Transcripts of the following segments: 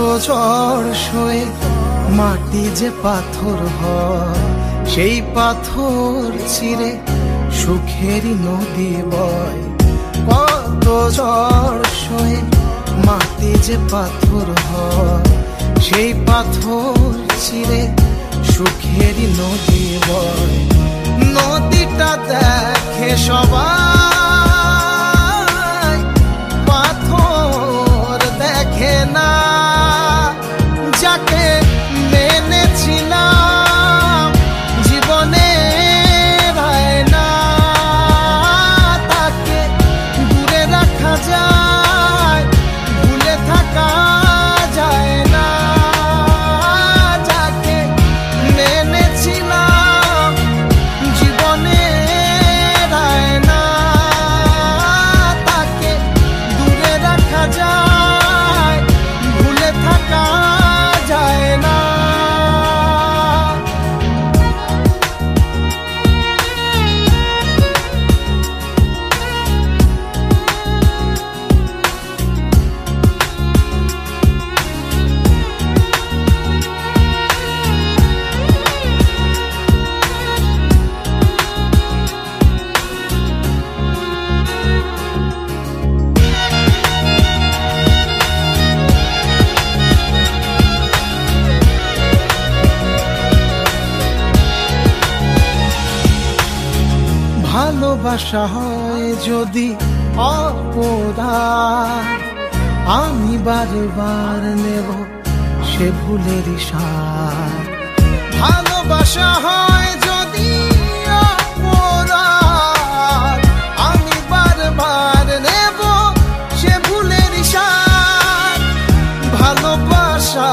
ঝড় সয়ে মাটি যে পাথর হয়, সেই পাথর চিরে সুখেরই নদী বয়। কত ঝড় সয়ে মাটি যে পাথর হয়, সেই পাথর চিরে সুখেরই নদী বয়। নদীটা দেখে সবাই, পাথর দেখে না। যাকে মেনেছিলাম জীবনে না, তাকে দূরে রাখা যায়, ভুলে থাকা যায় না। যাকে মেনেছিলাম জীবনে না, তাকে দূরে রাখা যায়, ভুলে থাকা যায় না। ভালোবাসা হয় যদি অপরাধ, আমি বারবার নেব সে ভুলেরই স্বাদ। ভালোবাসা হয় যদি অপরাধ, আমি বারবার নেব সে ভুলেরই স্বাদ। ভালোবাসা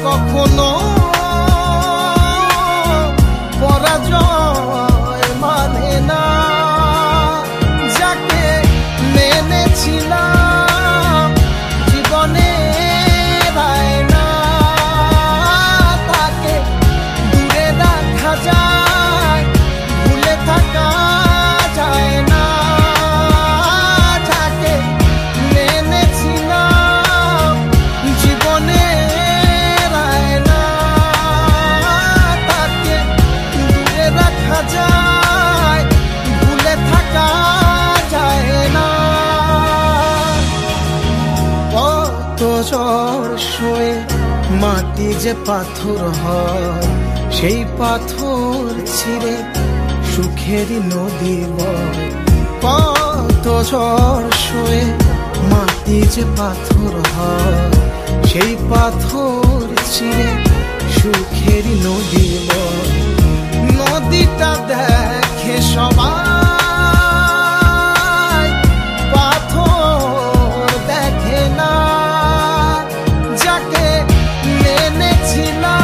কখনো পরাজয় মানে না। যাকে মেনেছিলাম জীবনে না, তাকে দূরে রাখা যায়, ভুলে থাকা যায় না। যাকে মেনেছিলাম জীবনে না, তাকে দূরে রাখা যায়, ভুলে থাকা যায় না। কত ঝড় সয়ে মাটি যে পাথর হয়, সেই পাথর ছিঁড়ে সুখেরই নদী বয়। কত ঝড় সয়ে মাটি যে পাথর হয়, সেই পাথর ছিঁড়ে সুখেরই নদী বয়। নদীটা দেখে সবাই, পাথর দেখে না। যাকে মেনেছিলাম